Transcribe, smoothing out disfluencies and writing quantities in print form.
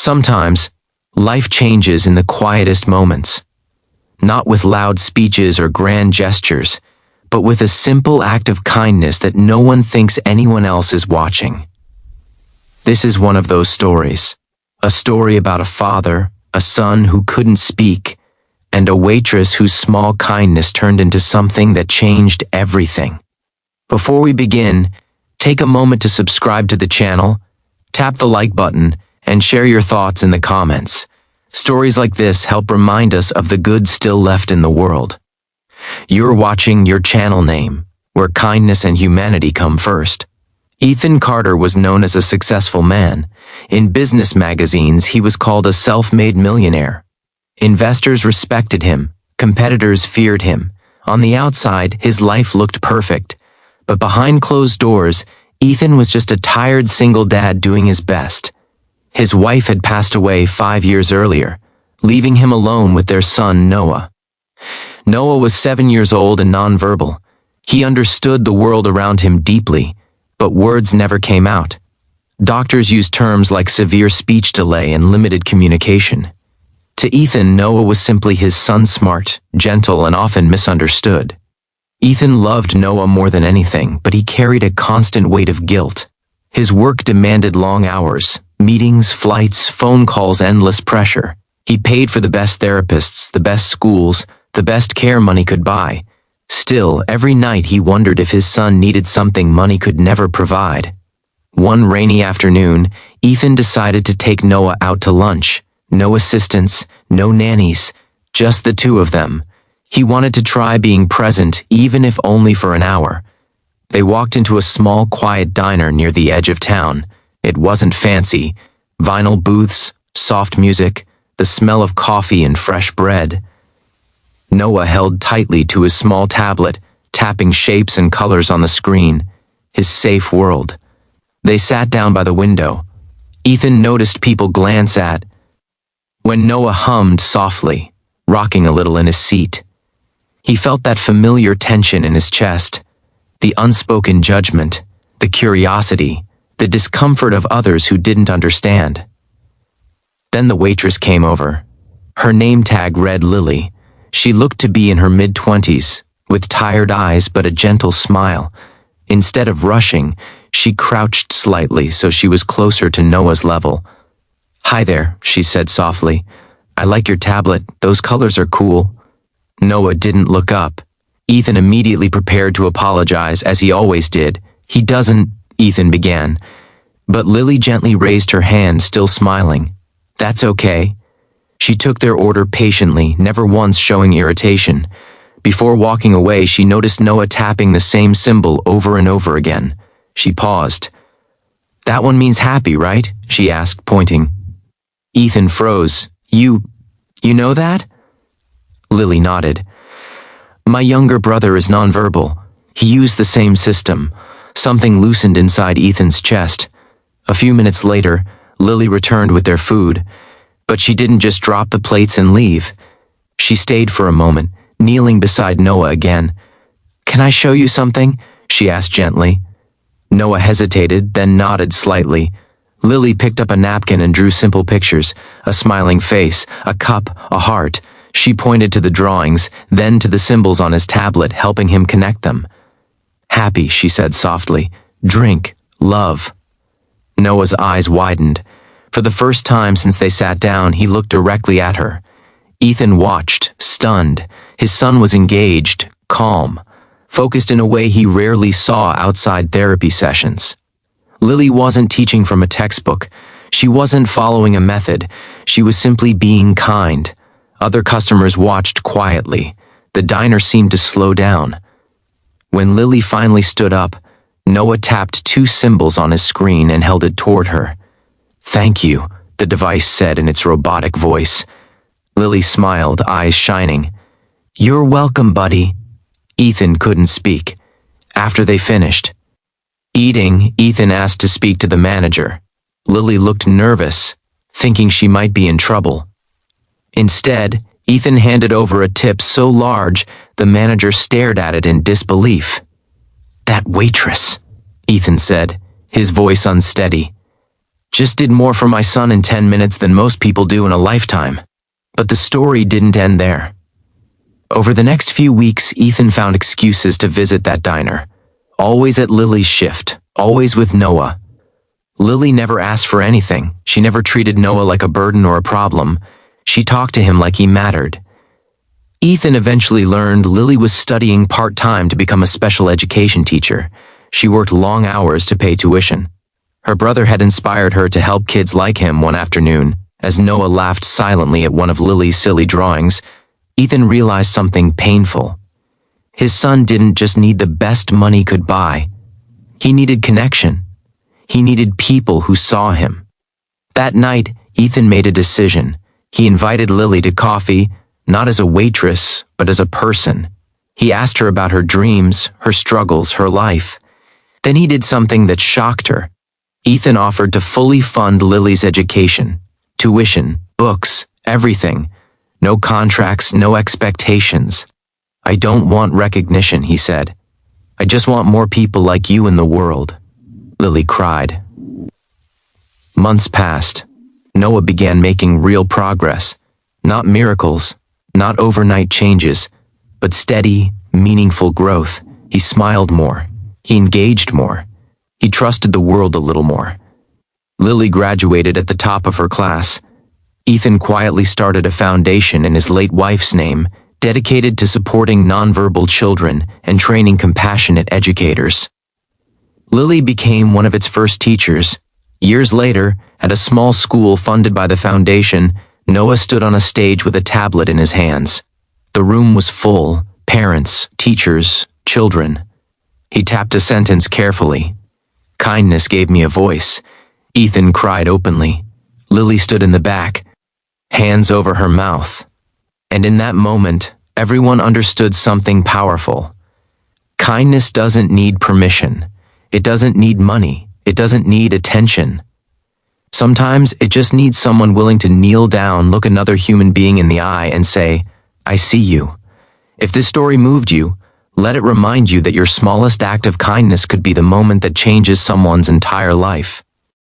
Sometimes, life changes in the quietest moments. Not with loud speeches or grand gestures, but with a simple act of kindness that no one thinks anyone else is watching. This is one of those stories. A story about a father, a son who couldn't speak, and a waitress whose small kindness turned into something that changed everything. Before we begin, take a moment to subscribe to the channel, tap the like button, and share your thoughts in the comments. Stories like this help remind us of the good still left in the world. You're watching Your Channel Name, where kindness and humanity come first. Ethan Carter was known as a successful man. In business magazines, he was called a self-made millionaire. Investors respected him, competitors feared him. On the outside, his life looked perfect. But behind closed doors, Ethan was just a tired single dad doing his best. His wife had passed away 5 years earlier, leaving him alone with their son Noah. Noah was 7 years old and nonverbal. He understood the world around him deeply, but words never came out. Doctors used terms like severe speech delay and limited communication. To Ethan, Noah was simply his son, smart, gentle, and often misunderstood. Ethan loved Noah more than anything, but he carried a constant weight of guilt. His work demanded long hours, meetings, flights, phone calls, endless pressure. He paid for the best therapists, the best schools, the best care money could buy. Still, every night he wondered if his son needed something money could never provide. One rainy afternoon, Ethan decided to take Noah out to lunch. No assistants, no nannies, just the two of them. He wanted to try being present, even if only for an hour. They walked into a small, quiet diner near the edge of town. It wasn't fancy. Vinyl booths, soft music, the smell of coffee and fresh bread. Noah held tightly to his small tablet, tapping shapes and colors on the screen. His safe world. They sat down by the window. Ethan noticed people glance at. When Noah hummed softly, rocking a little in his seat. He felt that familiar tension in his chest, the unspoken judgment, the curiosity, the discomfort of others who didn't understand. Then the waitress came over. Her name tag read Lily. She looked to be in her mid-20s, with tired eyes but a gentle smile. Instead of rushing, she crouched slightly so she was closer to Noah's level. "Hi there," she said softly. "I like your tablet. Those colors are cool." Noah didn't look up. Ethan immediately prepared to apologize, as he always did. "He doesn't," Ethan began. But Lily gently raised her hand, still smiling. "That's okay." She took their order patiently, never once showing irritation. Before walking away, she noticed Noah tapping the same symbol over and over again. She paused. "That one means happy, right?" she asked, pointing. Ethan froze. You know that?" Lily nodded. "My younger brother is nonverbal. He used the same system." Something loosened inside Ethan's chest. A few minutes later, Lily returned with their food. But she didn't just drop the plates and leave. She stayed for a moment, kneeling beside Noah again. "Can I show you something?" she asked gently. Noah hesitated, then nodded slightly. Lily picked up a napkin and drew simple pictures, a smiling face, a cup, a heart. She pointed to the drawings, then to the symbols on his tablet, helping him connect them. "Happy," she said softly. "Drink. Love." Noah's eyes widened. For the first time since they sat down, he looked directly at her. Ethan watched, stunned. His son was engaged, calm, focused in a way he rarely saw outside therapy sessions. Lily wasn't teaching from a textbook. She wasn't following a method. She was simply being kind. Other customers watched quietly. The diner seemed to slow down. When Lily finally stood up, Noah tapped 2 symbols on his screen and held it toward her. "Thank you," the device said in its robotic voice. Lily smiled, eyes shining. "You're welcome, buddy." Ethan couldn't speak. After they finished eating, Ethan asked to speak to the manager. Lily looked nervous, thinking she might be in trouble. Instead, Ethan handed over a tip so large, the manager stared at it in disbelief. "That waitress," Ethan said, his voice unsteady. Just did more for my son in 10 minutes than most people do in a lifetime. But the story didn't end there. Over the next few weeks, Ethan found excuses to visit that diner. Always at Lily's shift, always with Noah. Lily never asked for anything. She never treated Noah like a burden or a problem. She talked to him like he mattered. Ethan eventually learned Lily was studying part-time to become a special education teacher. She worked long hours to pay tuition. Her brother had inspired her to help kids like him one afternoon. As Noah laughed silently at one of Lily's silly drawings, Ethan realized something painful. His son didn't just need the best money could buy. He needed connection. He needed people who saw him. That night, Ethan made a decision. He invited Lily to coffee, not as a waitress, but as a person. He asked her about her dreams, her struggles, her life. Then he did something that shocked her. Ethan offered to fully fund Lily's education. Tuition, books, everything. No contracts, no expectations. "I don't want recognition," he said. "I just want more people like you in the world." Lily cried. Months passed. Noah began making real progress. Not miracles, not overnight changes, but steady, meaningful growth. He smiled more. He engaged more. He trusted the world a little more. Lily graduated at the top of her class. Ethan quietly started a foundation in his late wife's name, dedicated to supporting nonverbal children and training compassionate educators. Lily became one of its first teachers. Years later, at a small school funded by the foundation, Noah stood on a stage with a tablet in his hands. The room was full, parents, teachers, children. He tapped a sentence carefully. "Kindness gave me a voice." Ethan cried openly. Lily stood in the back, hands over her mouth. And in that moment, everyone understood something powerful. Kindness doesn't need permission. It doesn't need money. It doesn't need attention. Sometimes it just needs someone willing to kneel down, look another human being in the eye, and say, "I see you." If this story moved you, let it remind you that your smallest act of kindness could be the moment that changes someone's entire life.